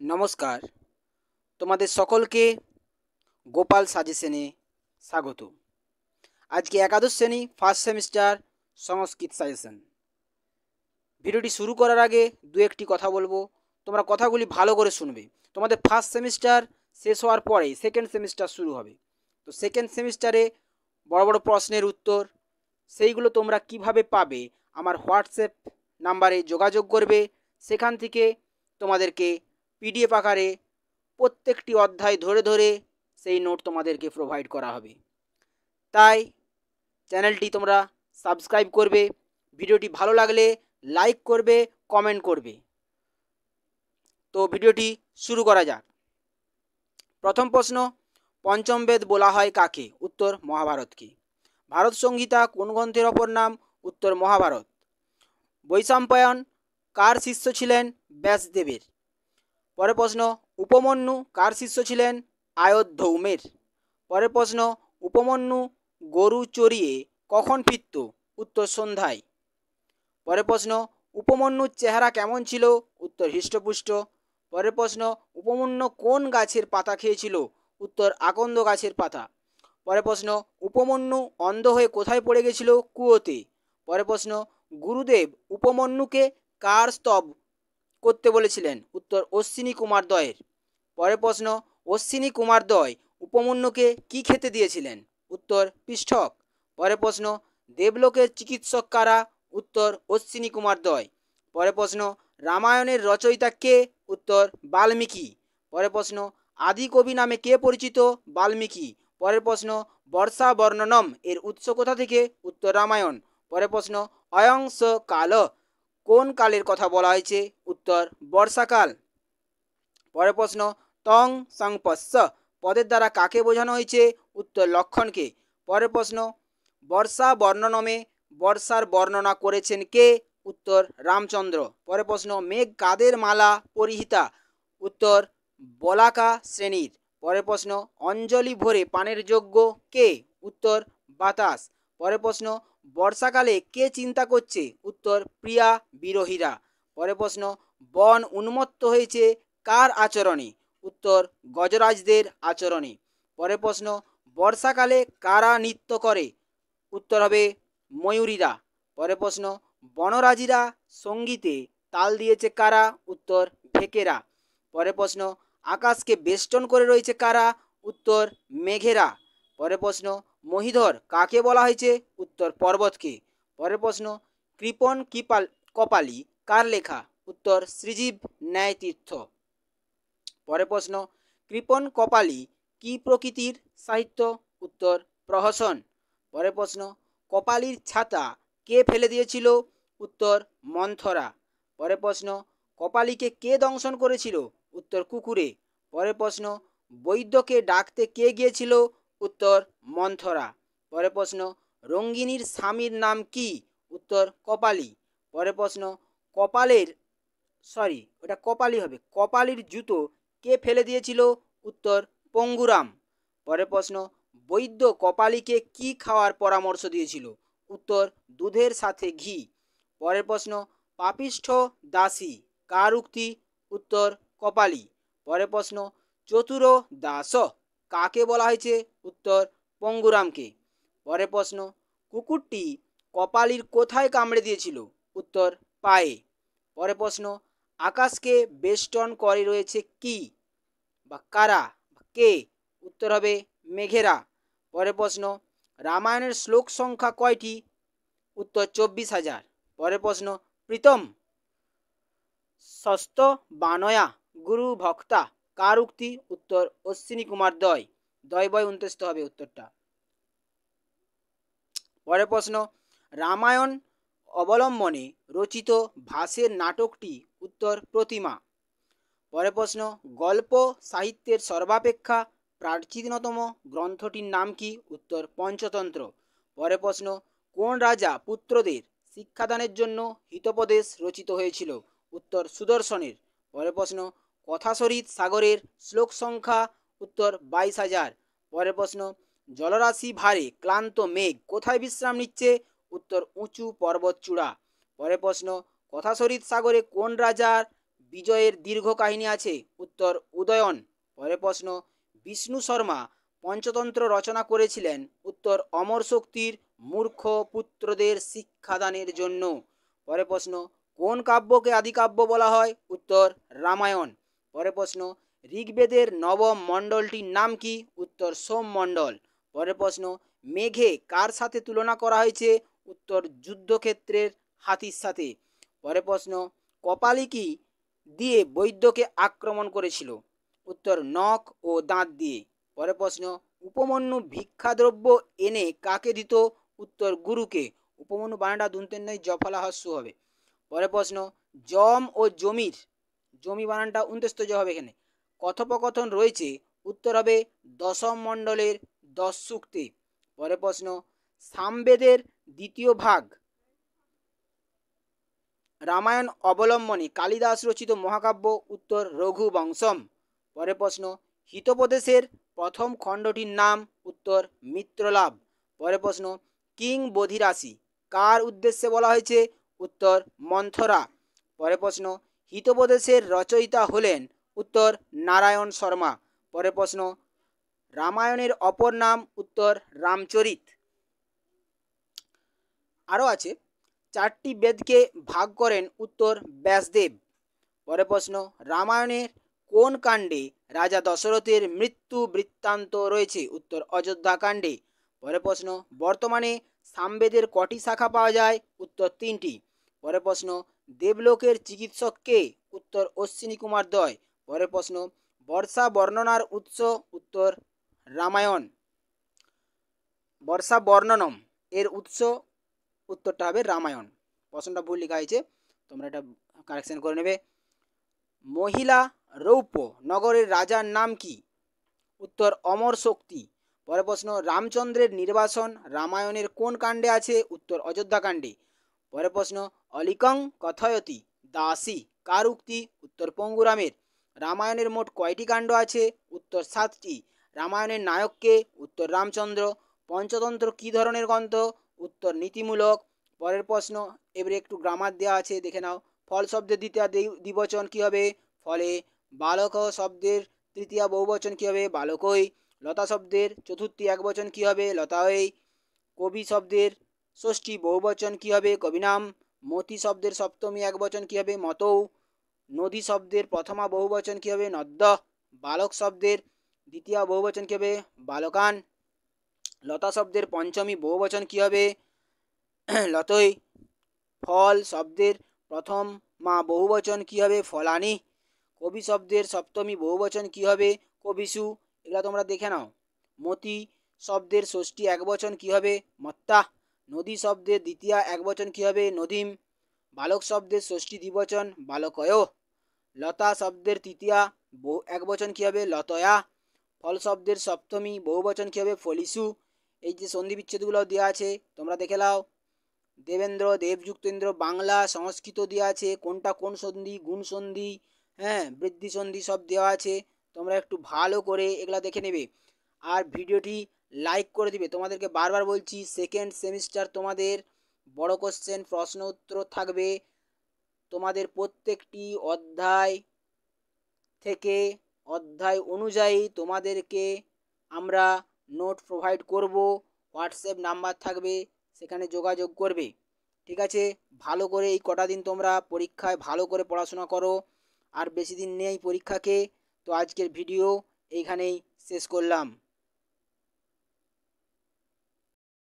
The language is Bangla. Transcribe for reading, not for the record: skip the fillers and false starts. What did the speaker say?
নমস্কার, তোমাদের সকলকে গোপাল সাজেশনে স্বাগত। আজকে একাদশ শ্রেণী ফার্স্ট সেমিস্টার সংস্কৃত সাজেশন। ভিডিওটি শুরু করার আগে দু একটি কথা বলবো, তোমরা কথাগুলি ভালো করে শুনবে। তোমাদের ফার্স্ট সেমিস্টার শেষ হওয়ার পরেই সেকেন্ড সেমিস্টার শুরু হবে। তো সেকেন্ড সেমিস্টারে বড় বড় প্রশ্নের উত্তর সেইগুলো তোমরা কিভাবে পাবে, আমার হোয়াটসঅ্যাপ নাম্বারে যোগাযোগ করবে। সেখান থেকে তোমাদেরকে পিডিএফ আকারে প্রত্যেকটি অধ্যায় ধরে ধরে সেই নোট তোমাদেরকে প্রোভাইড করা হবে। তাই চ্যানেলটি তোমরা সাবস্ক্রাইব করবে, ভিডিওটি ভালো লাগলে লাইক করবে, কমেন্ট করবে। তো ভিডিওটি শুরু করা যাক। প্রথম প্রশ্ন, পঞ্চম বেদ বলা হয় কাকে? উত্তর মহাভারতকে। ভারত সংহিতা কোন গ্রন্থের অপর নাম? উত্তর মহাভারত। বৈশাম্পায়ন কার শিষ্য ছিলেন? ব্যাসদেবের। পরের প্রশ্ন, উপমন্যু কার শিষ্য ছিলেন? আয়োধ্যৌমের। পরের প্রশ্ন, উপমন্যু গরু চড়িয়ে কখন ফিরত? উত্তর সন্ধ্যায়। পরের প্রশ্ন, উপমন্যুর চেহারা কেমন ছিল? উত্তর হৃষ্টপুষ্ট। পরের প্রশ্ন, উপমন্যু কোন গাছের পাতা খেয়েছিল? উত্তর আকন্দ গাছের পাতা। পরের প্রশ্ন, উপমন্যু অন্ধ হয়ে কোথায় পড়ে গেছিল? কুয়োতে। পরের প্রশ্ন, গুরুদেব উপমন্যুকে কার স্তব করতে বলেছিলেন? উত্তর অশ্বিনী কুমারদ্বয়ের। পরের প্রশ্ন, অশ্বিনী কুমারদ্বয় উপমন্যুকে কি খেতে দিয়েছিলেন? উত্তর পিষ্ঠক। পরের প্রশ্ন, দেবলোকের চিকিৎসক কারা? উত্তর অশ্বিনী কুমারদ্বয়। পরের প্রশ্ন, রামায়ণের রচয়িতা কে? উত্তর বাল্মীকি। পরের প্রশ্ন, আদি কবি নামে কে পরিচিত? বাল্মীকি। পরের প্রশ্ন, বর্ষা বর্ণনম এর উৎস কোথা থেকে? উত্তর রামায়ণ। পরের প্রশ্ন, অয়ং স কাল কোন কালের কথা বলা হয়েছে? উত্তর বর্ষাকাল। পরের প্রশ্ন, তং সংপস্য পদের দ্বারা কাকে বোঝানো হয়েছে? উত্তর লক্ষণকে। পরের প্রশ্ন, বর্ষা বর্ণনমে বর্ষার বর্ণনা করেছেন কে? উত্তর রামচন্দ্র। পরের প্রশ্ন, মেঘ কাদের মালা পরিহিতা? উত্তর বলাকা শ্রেণীর। পরের প্রশ্ন, অঞ্জলি ভরে পানের যোগ্য কে? উত্তর বাতাস। পরের প্রশ্ন, বর্ষাকালে কে চিন্তা করছে? উত্তর প্রিয়া বিরোহীরা। পরের প্রশ্ন, বন উন্মত্ত হয়েছে কার আচরণে? উত্তর গজরাজদের আচরণে। পরের প্রশ্ন, বর্ষাকালে কারা নৃত্য করে? উত্তর হবে ময়ূরীরা। পরের প্রশ্ন, বনরাজিরা সঙ্গীতে তাল দিয়েছে কারা? উত্তর ভেকেরা। পরের প্রশ্ন, আকাশকে বেষ্টন করে রয়েছে কারা? উত্তর মেঘেরা। পরের প্রশ্ন, মহিধর কাকে বলা হয়েছে? উত্তর পর্বতকে। পরের প্রশ্ন, কৃপণ কপালী কার লেখা? উত্তর শ্রীজীব ন্যায়তীর্থ। পরের প্রশ্ন, কৃপণ কপালী কি প্রকৃতির সাহিত্য? উত্তর প্রহসন। পরের প্রশ্ন, কপালীর ছাতা কে ফেলে দিয়েছিল? উত্তর মন্থরা। পরের প্রশ্ন, কপালীকে কে দংশন করেছিল? উত্তর কুকুরে। পরের প্রশ্ন, বৈদ্যকে ডাকতে কে গিয়েছিল? উত্তর মন্থরা। পরের প্রশ্ন, রঙ্গিনীর স্বামীর নাম কি? উত্তর কপালী। পরের প্রশ্ন, কপালীর জুতো কে ফেলে দিয়েছিল? উত্তর পঙ্গুরাম। পরের প্রশ্ন, বৈদ্য কপালীকে কি খাওয়ার পরামর্শ দিয়েছিল? উত্তর দুধের সাথে ঘি। পরের প্রশ্ন, পাপিষ্ঠ দাসী কার উক্তি? উত্তর কপালী। পরের প্রশ্ন, চতুর দাস কাকে বলা হয়েছে? উত্তর পঙ্গুরামকে। পরের প্রশ্ন, কুকুরটি কপালীর কোথায় কামড়ে দিয়েছিল? উত্তর পায়ে। পরের প্রশ্ন, আকাশকে বেষ্টন করে রয়েছে কি বা কারা কে? উত্তর হবে মেঘেরা। পরের প্রশ্ন, রামায়ণের শ্লোক সংখ্যা কয়টি? উত্তর 24,000। পরের প্রশ্ন, প্রীতম ষষ্ঠ বানয়া গুরু ভক্তা কার উক্তি? উত্তর অশ্বিনী কুমার দ্বয়। দয় বয় 29 হবে উত্তরটা। পরের প্রশ্ন, রামায়ণ অবলম্বনে রচিত ভাসের নাটকটি? উত্তর প্রতিমা। পরের প্রশ্ন, গল্প সাহিত্যের সর্বাপেক্ষা প্রাচীনতম গ্রন্থটির নাম কি? উত্তর পঞ্চতন্ত্র। পরের প্রশ্ন, কোন রাজা পুত্রদের শিক্ষাদানের জন্য হিতোপদেশ রচিত হয়েছিল? উত্তর সুদর্শনের। পরের প্রশ্ন, কথাশরীত সাগরের শ্লোক সংখ্যা? উত্তর 22,000। পরের প্রশ্ন, জলরাশি ভারে ক্লান্ত মেঘ কোথায় বিশ্রাম নিচ্ছে? উত্তর উঁচু পর্বত চূড়া। পরের প্রশ্ন, কথাশরীত সাগরে কোন রাজার বিজয়ের দীর্ঘ কাহিনী আছে? উত্তর উদয়ন। পরের প্রশ্ন, বিষ্ণু শর্মা পঞ্চতন্ত্র রচনা করেছিলেন? উত্তর অমর শক্তির মূর্খ পুত্রদের শিক্ষাদানের জন্য। পরের প্রশ্ন, কোন কাব্যকে আদিকাব্য বলা হয়? উত্তর রামায়ণ। পরের প্রশ্ন, ঋগ্বেদের নবম মণ্ডলটির নাম কি? উত্তর সোমমণ্ডল। পরের প্রশ্ন, মেঘে কার সাথে তুলনা করা হয়েছে? উত্তর যুদ্ধক্ষেত্রের হাতির সাথে। পরের প্রশ্ন, কপালি কি দিয়ে বৈদ্যকে আক্রমণ করেছিল? উত্তর নখ ও দাঁত দিয়ে। পরের প্রশ্ন, উপমন্যু ভিক্ষাদ্রব্য এনে কাকে দিত? উত্তর গুরুকে। উপমন্যু বানানটা দুনতের নয়, জফলা হস্য হবে। পরের প্রশ্ন, জম ও জমির, জমি বানানটা উনতেস্ত জ হবে এখানে, কথোপকথন রয়েছে? উত্তর হবে দশম মণ্ডলের 10 সূক্তে। পরের প্রশ্ন, সামবেদের দ্বিতীয় ভাগ রামায়ণ অবলম্বনে কালিদাস রচিত মহাকাব্য? উত্তর রঘুবংশম। পরের প্রশ্ন, হিতোপদেশের প্রথম খণ্ডটির নাম? উত্তর মিত্রলাভ। পরের প্রশ্ন, কিংবধিরাশি কার উদ্দেশ্যে বলা হয়েছে? উত্তর মন্থরা। পরের প্রশ্ন, হিতোপদেশের রচয়িতা হলেন? উত্তর নারায়ণ শর্মা। পরের প্রশ্ন, রামায়ণের অপর নাম? উত্তর রামচরিত। আরও আছে, 4টি বেদকে ভাগ করেন? উত্তর ব্যাসদেব। পরের প্রশ্ন, রামায়ণের কোন কাণ্ডে রাজা দশরথের মৃত্যু বৃত্তান্ত রয়েছে? উত্তর অযোধ্যা কাণ্ডে। পরের প্রশ্ন, বর্তমানে সামবেদের কটি শাখা পাওয়া যায়? উত্তর 3টি। পরের প্রশ্ন, দেবলোকের চিকিৎসক কে? উত্তর অশ্বিনী কুমার দয়। পরের প্রশ্ন, বর্ষা বর্ণনার উৎস? উত্তর রামায়ণ। বর্ষা বর্ণনম এর উৎস? উত্তরটা হবে রামায়ণ। প্রশ্নটা ভুল লেখা হয়েছে, তোমরা এটা কারেকশন করে নেবে। মহিলা রৌপ্য নগরের রাজার নাম কি? উত্তর অমর শক্তি। পরের প্রশ্ন, রামচন্দ্রের নির্বাসন রামায়ণের কোন কাণ্ডে আছে? উত্তর অযোধ্যা কাণ্ডে। পরের প্রশ্ন, অলিকং কথয়তি দাসী কার উক্তি? উত্তর পঙ্গুরামের। রামায়ণের মোট কয়টি কাণ্ড আছে? উত্তর 7টি। রামায়ণের নায়ক কে? উত্তর রামচন্দ্র। পঞ্চতন্ত্র কি ধরনের গ্রন্থ? উত্তর নীতিমূলক। পরের প্রশ্ন, এবারে একটু গ্রামার দেওয়া আছে, দেখে নাও। ফল শব্দের দ্বিতীয় দ্বিবচন কি হবে? ফলে। বালক শব্দের তৃতীয়া বহুবচন কি হবে? বালকই। লতা শব্দের চতুর্থী একবচন কি হবে? লতাই। কবি শব্দের ষষ্ঠী বহুবচন কি হবে? কবিনাম। মতি শব্দের সপ্তমী একবচন কি হবে? মতৌ। নদী শব্দের প্রথমা বহুবচন কি হবে? নদ্য। বালক শব্দের দ্বিতীয় বহুবচন কি হবে? বালকান। লতা শব্দের পঞ্চমী বহুবচন কি হবে? লতই। ফল শব্দের প্রথম মা বহুবচন কি হবে? ফলানি। কবি শব্দের সপ্তমী বহুবচন কি হবে? কবিসু। এগুলা তোমরা দেখে নাও। মতি শব্দের ষষ্ঠী একবচন কি হবে? মত্তা। নদী শব্দের দ্বিতীয় একবচন কি হবে? নদীম। বালক শব্দের ষষ্ঠী দ্বিবচন বালকয়। লতা শব্দের তৃতীয়া একবচন কি হবে? লতয়া। ফল শব্দের সপ্তমী বহুবচন কি হবে? ফলিসু। এই যে সন্ধি বিচ্ছেদগুলো দেওয়া আছে তোমরা দেখে নাও। দেবেন্দ্র, দেবযুক্তেন্দ্র, বাংলা, সংস্কৃত দেওয়া আছে, কোনটা কোন সন্ধি, গুণ সন্ধি, হ্যাঁ বৃদ্ধি সন্ধি সব দেওয়া আছে। তোমরা একটু ভালো করে এগুলা দেখে নেবে আর ভিডিওটি লাইক করে দিবে। তোমাদেরকে বারবার বলছি, সেকেন্ড সেমিস্টার তোমাদের বড় কোশ্চেন প্রশ্ন উত্তর থাকবে। তোমাদের প্রত্যেকটি অধ্যায় থেকে অধ্যায় অনুযায়ী তোমাদেরকে আমরা নোট প্রোভাইড করব। হোয়াটসঅ্যাপ নাম্বার থাকবে, সেখানে যোগাযোগ করবে। ঠিক আছে, ভালো করে এই কটা দিন তোমরা পরীক্ষায় ভালো করে পড়াশোনা করো। আর বেশি দিন নেই পরীক্ষাকে। তো আজকের ভিডিও এইখানেই শেষ করলাম।